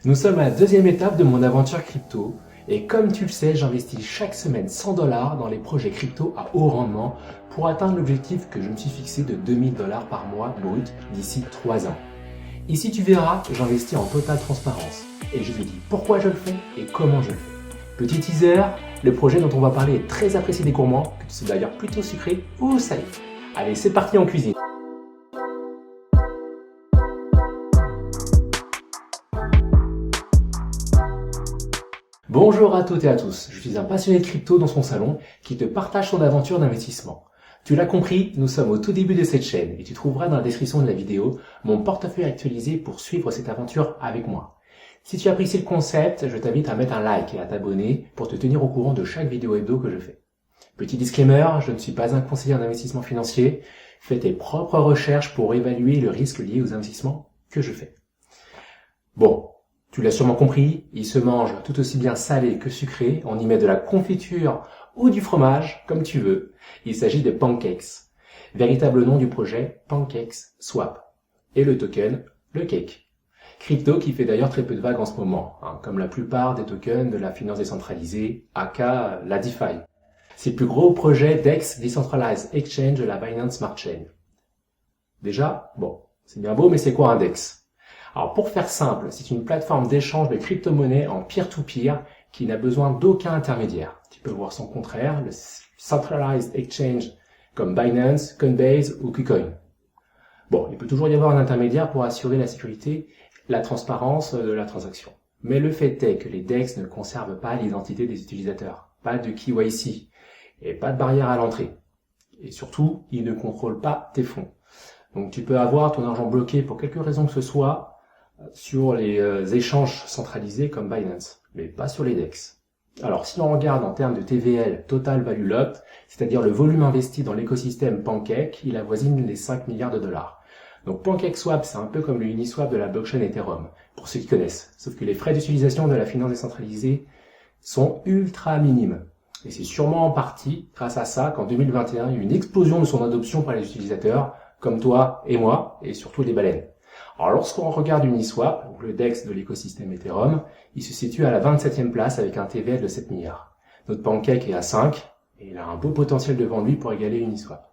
Nous sommes à la deuxième étape de mon aventure crypto et comme tu le sais, j'investis chaque semaine 100 $ dans les projets crypto à haut rendement pour atteindre l'objectif que je me suis fixé de 2000 $ par mois brut d'ici 3 ans. Ici tu verras, j'investis en totale transparence et je te dis pourquoi je le fais et comment je le fais. Petit teaser, le projet dont on va parler est très apprécié des gourmands, que tu sois d'ailleurs plutôt sucré ou salé. Allez, c'est parti en cuisine. Bonjour à toutes et à tous, je suis un passionné de crypto dans son salon qui te partage son aventure d'investissement. Tu l'as compris, nous sommes au tout début de cette chaîne et tu trouveras dans la description de la vidéo mon portefeuille actualisé pour suivre cette aventure avec moi. Si tu apprécies le concept, je t'invite à mettre un like et à t'abonner pour te tenir au courant de chaque vidéo hebdo que je fais. Petit disclaimer, je ne suis pas un conseiller en investissement financier, fais tes propres recherches pour évaluer le risque lié aux investissements que je fais. Bon. Tu l'as sûrement compris, il se mange tout aussi bien salé que sucré, on y met de la confiture ou du fromage, comme tu veux. Il s'agit de Pancakes, véritable nom du projet Pancakes Swap, et le token, le cake. Crypto qui fait d'ailleurs très peu de vagues en ce moment, comme la plupart des tokens de la finance décentralisée, aka la DeFi. C'est le plus gros projet DEX Decentralized Exchange de la Binance Smart Chain. Déjà, bon, c'est bien beau, mais c'est quoi un DEX ? Alors pour faire simple, c'est une plateforme d'échange de crypto-monnaies en peer-to-peer qui n'a besoin d'aucun intermédiaire. Tu peux voir son contraire, le Centralized Exchange comme Binance, Coinbase ou KuCoin. Bon, il peut toujours y avoir un intermédiaire pour assurer la sécurité, la transparence de la transaction. Mais le fait est que les DEX ne conservent pas l'identité des utilisateurs, pas de KYC et pas de barrière à l'entrée. Et surtout, ils ne contrôlent pas tes fonds. Donc tu peux avoir ton argent bloqué pour quelque raison que ce soit sur les échanges centralisés comme Binance, mais pas sur les DEX. Alors si on regarde en termes de TVL, Total Value Locked, c'est-à-dire le volume investi dans l'écosystème Pancake, il avoisine les 5 milliards de dollars. Donc PancakeSwap, c'est un peu comme le Uniswap de la blockchain Ethereum, pour ceux qui connaissent. Sauf que les frais d'utilisation de la finance décentralisée sont ultra minimes. Et c'est sûrement en partie grâce à ça qu'en 2021, il y a eu une explosion de son adoption par les utilisateurs, comme toi et moi, et surtout des baleines. Alors lorsqu'on regarde Uniswap, donc le DEX de l'écosystème Ethereum, il se situe à la 27e place avec un TVL de 7 milliards. Notre Pancake est à 5, et il a un beau potentiel devant lui pour égaler Uniswap.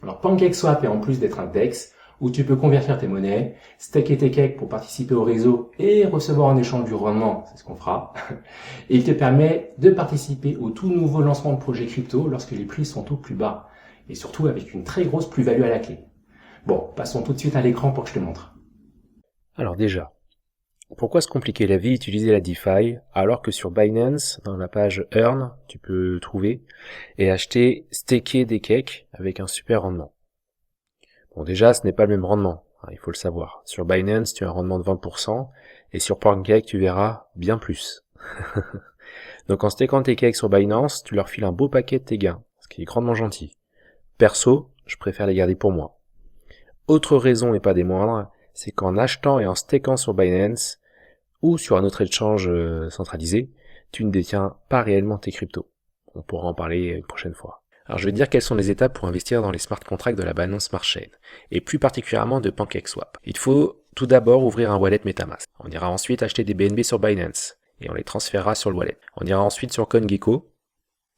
Alors PancakeSwap est en plus d'être un DEX, où tu peux convertir tes monnaies, staker tes cakes pour participer au réseau et recevoir en échange du rendement, c'est ce qu'on fera. Et il te permet de participer au tout nouveau lancement de projets crypto lorsque les prix sont au plus bas, et surtout avec une très grosse plus-value à la clé. Bon, passons tout de suite à l'écran pour que je te montre. Alors déjà, pourquoi se compliquer la vie et utiliser la DeFi alors que sur Binance, dans la page Earn, tu peux trouver et acheter, staker des cakes avec un super rendement. Bon déjà, ce n'est pas le même rendement, il faut le savoir. Sur Binance, tu as un rendement de 20% et sur Pancake, tu verras bien plus. Donc en stakant tes cakes sur Binance, tu leur files un beau paquet de tes gains, ce qui est grandement gentil. Perso, je préfère les garder pour moi. Autre raison et pas des moindres, c'est qu'en achetant et en stakant sur Binance ou sur un autre échange centralisé, tu ne détiens pas réellement tes cryptos. On pourra en parler une prochaine fois. Alors je vais te dire quelles sont les étapes pour investir dans les smart contracts de la Binance Smart Chain, et plus particulièrement de PancakeSwap. Il faut tout d'abord ouvrir un wallet MetaMask. On ira ensuite acheter des BNB sur Binance, et on les transférera sur le wallet. On ira ensuite sur CoinGecko,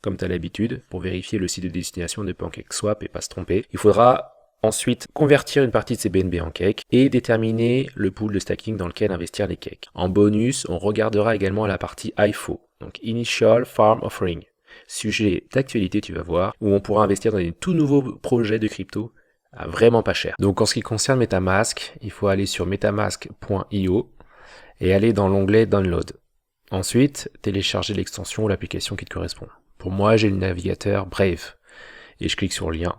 comme tu as l'habitude, pour vérifier le site de destination de PancakeSwap et pas se tromper. Il faudra ensuite, convertir une partie de ces BNB en cakes et déterminer le pool de stacking dans lequel investir les cakes. En bonus, on regardera également la partie IFO, donc Initial Farm Offering, sujet d'actualité tu vas voir, où on pourra investir dans des tout nouveaux projets de crypto à vraiment pas cher. Donc en ce qui concerne MetaMask, il faut aller sur metamask.io et aller dans l'onglet Download. Ensuite, télécharger l'extension ou l'application qui te correspond. Pour moi, j'ai le navigateur Brave et je clique sur le lien.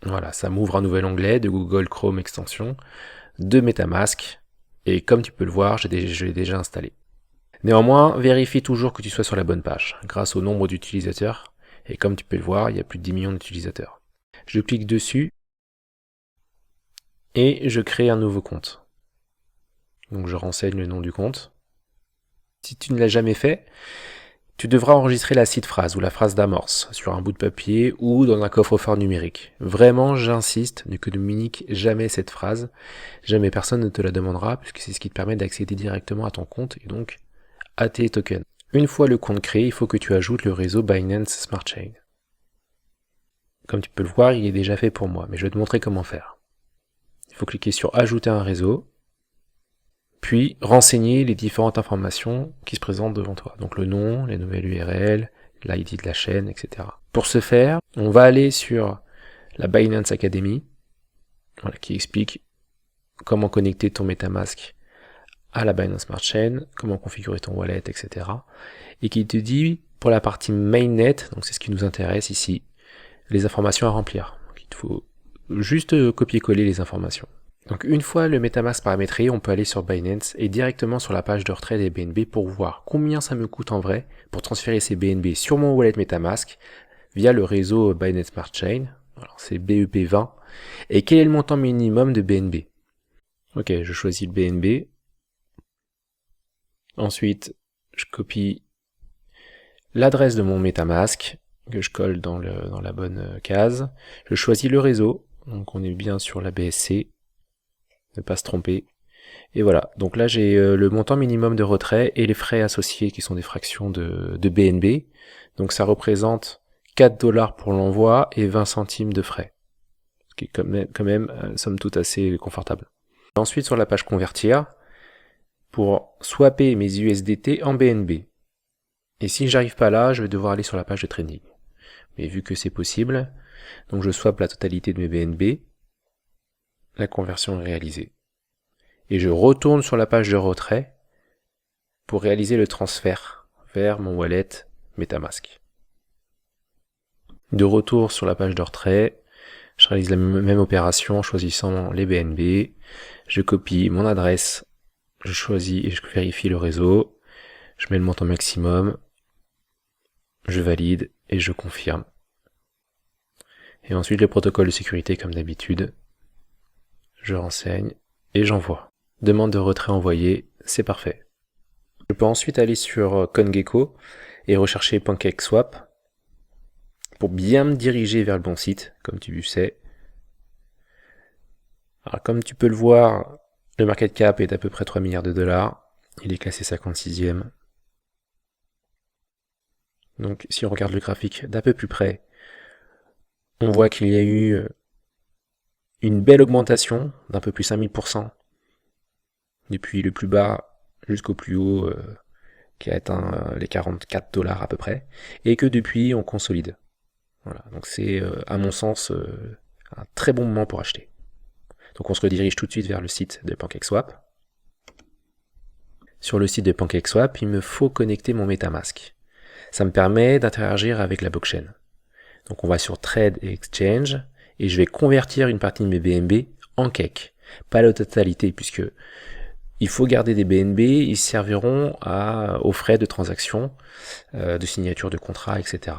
Voilà, ça m'ouvre un nouvel onglet de Google Chrome extension, de MetaMask, et comme tu peux le voir, je l'ai déjà installé. Néanmoins, vérifie toujours que tu sois sur la bonne page, grâce au nombre d'utilisateurs, et comme tu peux le voir, il y a plus de 10 millions d'utilisateurs. Je clique dessus, et je crée un nouveau compte. Donc je renseigne le nom du compte. Si tu ne l'as jamais fait, Tu devras enregistrer la seed phrase ou la phrase d'amorce sur un bout de papier ou dans un coffre-fort numérique. Vraiment, j'insiste, ne communique jamais cette phrase. Jamais personne ne te la demandera puisque c'est ce qui te permet d'accéder directement à ton compte et donc à tes tokens. Une fois le compte créé, il faut que tu ajoutes le réseau Binance Smart Chain. Comme tu peux le voir, il est déjà fait pour moi, mais je vais te montrer comment faire. Il faut cliquer sur ajouter un réseau, puis renseigner les différentes informations qui se présentent devant toi. Donc le nom, les nouvelles URL, l'ID de la chaîne, etc. Pour ce faire, on va aller sur la Binance Academy, voilà, qui explique comment connecter ton MetaMask à la Binance Smart Chain, comment configurer ton wallet, etc. Et qui te dit, pour la partie mainnet, donc c'est ce qui nous intéresse ici, les informations à remplir. Donc il te faut juste copier-coller les informations. Donc une fois le MetaMask paramétré, on peut aller sur Binance et directement sur la page de retrait des BNB pour voir combien ça me coûte en vrai pour transférer ces BNB sur mon wallet MetaMask via le réseau Binance Smart Chain. Alors c'est BEP20. Et quel est le montant minimum de BNB? Ok, je choisis le BNB. Ensuite, je copie l'adresse de mon MetaMask que je colle dans la bonne case. Je choisis le réseau. Donc on est bien sur la BSC. Ne pas se tromper. Et voilà, donc là j'ai le montant minimum de retrait et les frais associés qui sont des fractions de BNB. Donc ça représente 4 $ pour l'envoi et 20 centimes de frais. Ce qui est quand même somme toute assez confortable. Ensuite sur la page convertir, pour swapper mes USDT en BNB. Et si j'arrive pas là, je vais devoir aller sur la page de trading. Mais vu que c'est possible, donc je swap la totalité de mes BNB, la conversion est réalisée. Et je retourne sur la page de retrait pour réaliser le transfert vers mon wallet MetaMask. De retour sur la page de retrait, je réalise la même opération en choisissant les BNB, je copie mon adresse, je choisis et je vérifie le réseau, je mets le montant maximum, je valide et je confirme. Et ensuite le protocole de sécurité comme d'habitude, je renseigne et j'envoie. Demande de retrait envoyée, c'est parfait. Je peux ensuite aller sur CoinGecko et rechercher PancakeSwap pour bien me diriger vers le bon site, comme tu sais. Alors comme tu peux le voir, le market cap est d'à peu près 3 milliards de dollars. Il est classé 56e. Donc si on regarde le graphique d'un peu plus près, on voit qu'il y a eu une belle augmentation d'un peu plus 5000%. Depuis le plus bas jusqu'au plus haut qui a atteint les 44 $ à peu près, et que depuis on consolide. Voilà, donc c'est à mon sens un très bon moment pour acheter. Donc on se redirige tout de suite vers le site de PancakeSwap. Sur le site de PancakeSwap, il me faut connecter mon MetaMask. Ça me permet d'interagir avec la blockchain. Donc on va sur Trade et Exchange, et je vais convertir une partie de mes BNB en cake. Pas la totalité, puisque il faut garder des BNB, ils serviront aux frais de transaction, de signature de contrat, etc.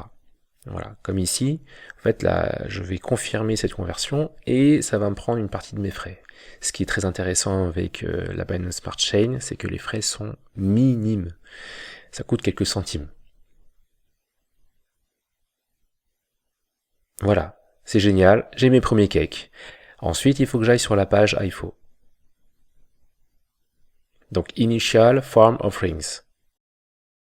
Voilà, comme ici, en fait là, je vais confirmer cette conversion et ça va me prendre une partie de mes frais. Ce qui est très intéressant avec la Binance Smart Chain, c'est que les frais sont minimes. Ça coûte quelques centimes. Voilà, c'est génial, j'ai mes premiers cakes. Ensuite, il faut que j'aille sur la page IFO. Donc Initial Farm Offerings.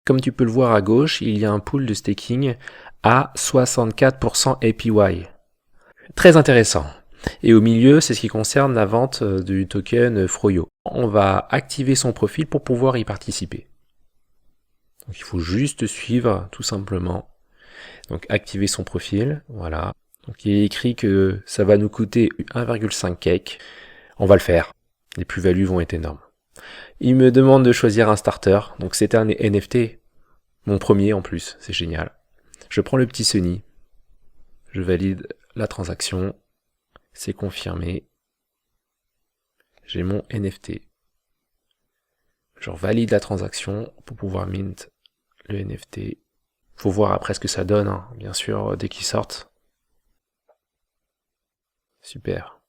Comme tu peux le voir à gauche, il y a un pool de staking à 64% APY. Très intéressant. Et au milieu, c'est ce qui concerne la vente du token Froyo. On va activer son profil pour pouvoir y participer. Donc il faut juste suivre tout simplement. Donc activer son profil, voilà. Donc il est écrit que ça va nous coûter 1,5 cake. On va le faire. Les plus-values vont être énormes. Il me demande de choisir un starter, donc c'est un NFT, mon premier en plus, c'est génial. Je prends le petit Sunny, je valide la transaction, c'est confirmé, j'ai mon NFT. Je valide la transaction pour pouvoir mint le NFT. Faut voir après ce que ça donne, hein, bien sûr, dès qu'ils sortent. Super.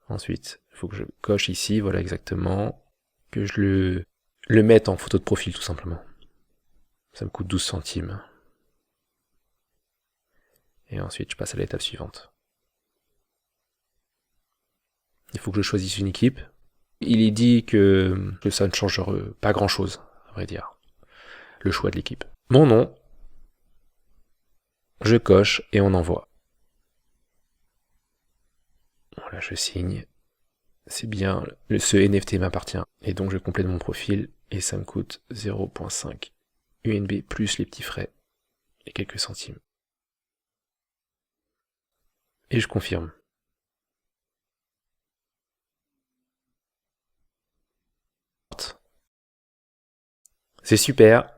Ensuite, il faut que je coche ici, voilà exactement, que je le mette en photo de profil tout simplement. Ça me coûte 12 centimes. Et ensuite, je passe à l'étape suivante. Il faut que je choisisse une équipe. Il est dit que ça ne change pas grand-chose, à vrai dire, le choix de l'équipe. Mon nom, je coche et on envoie. Voilà, je signe. C'est bien, ce NFT m'appartient. Et donc je complète mon profil et ça me coûte 0,5 UNB plus les petits frais et quelques centimes. Et je confirme. C'est super.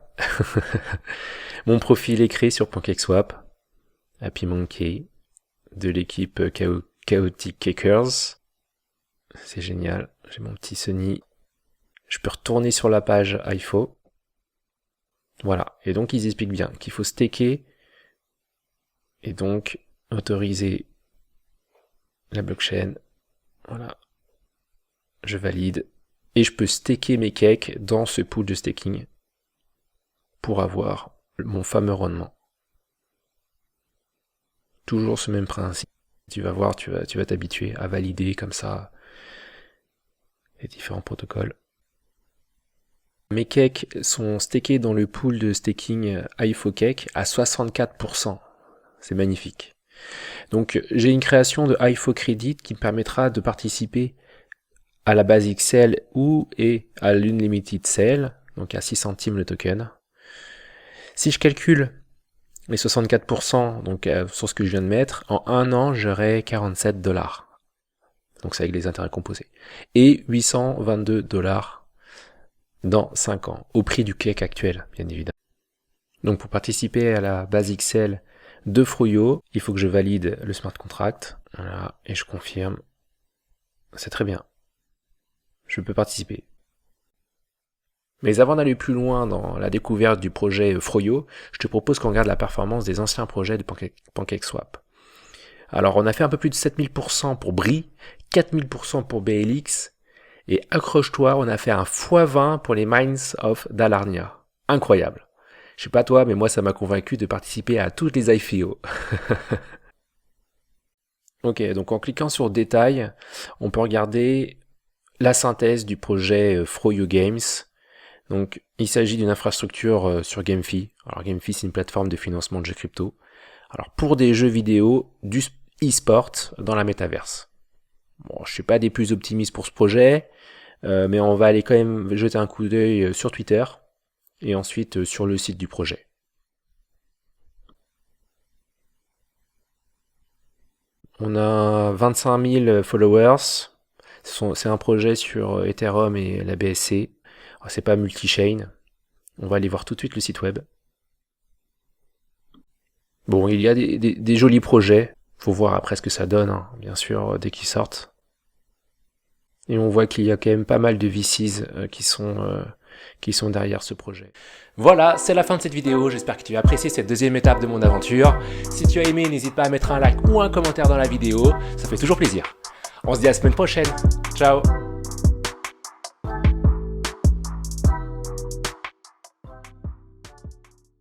Mon profil est créé sur PancakeSwap. Happy Monkey de l'équipe Chaotic Cakers. C'est génial. J'ai mon petit Sunny. Je peux retourner sur la page IFO. Voilà. Et donc ils expliquent bien qu'il faut staker et donc autoriser la blockchain. Voilà. Je valide. Et je peux staker mes cakes dans ce pool de staking pour avoir mon fameux rendement. Toujours ce même principe. Tu vas voir, tu vas t'habituer à valider comme ça les différents protocoles. Mes cakes sont stakés dans le pool de staking IFOCake à 64%. C'est magnifique. Donc j'ai une création de IFO Credit qui me permettra de participer à la Basic Sale ou et à l'Unlimited Sale, donc à 6 centimes le token. Si je calcule les 64%, donc sur ce que je viens de mettre, en un an, j'aurai $47. Donc c'est avec les intérêts composés. Et $822 dans 5 ans, au prix du cake actuel, bien évidemment. Donc pour participer à la Basic Sale de Froyo, il faut que je valide le smart contract. Voilà, et je confirme. C'est très bien. Je peux participer. Mais avant d'aller plus loin dans la découverte du projet Froyo, je te propose qu'on regarde la performance des anciens projets de PancakeSwap. Alors on a fait un peu plus de 7000% pour Bri, 4000% pour BLX, et accroche-toi, on a fait un x20 pour les Mines of Dalarnia. Incroyable. Je sais pas toi, mais moi ça m'a convaincu de participer à toutes les IFO. Ok, donc en cliquant sur Détails, on peut regarder la synthèse du projet Froyo Games. Donc, il s'agit d'une infrastructure sur GameFi. Alors, GameFi, c'est une plateforme de financement de jeux crypto. Alors, pour des jeux vidéo, du e-sport dans la métaverse. Bon, je suis pas des plus optimistes pour ce projet, mais on va aller quand même jeter un coup d'œil sur Twitter et ensuite sur le site du projet. On a 25 000 followers. C'est un projet sur Ethereum et la BSC. C'est pas multi-chain. On va aller voir tout de suite le site web. Bon, il y a des jolis projets. Faut voir après ce que ça donne, hein, bien sûr, dès qu'ils sortent. Et on voit qu'il y a quand même pas mal de VCs qui sont derrière ce projet. Voilà, c'est la fin de cette vidéo. J'espère que tu as apprécié cette deuxième étape de mon aventure. Si tu as aimé, n'hésite pas à mettre un like ou un commentaire dans la vidéo. Ça fait toujours plaisir. On se dit à la semaine prochaine. Ciao!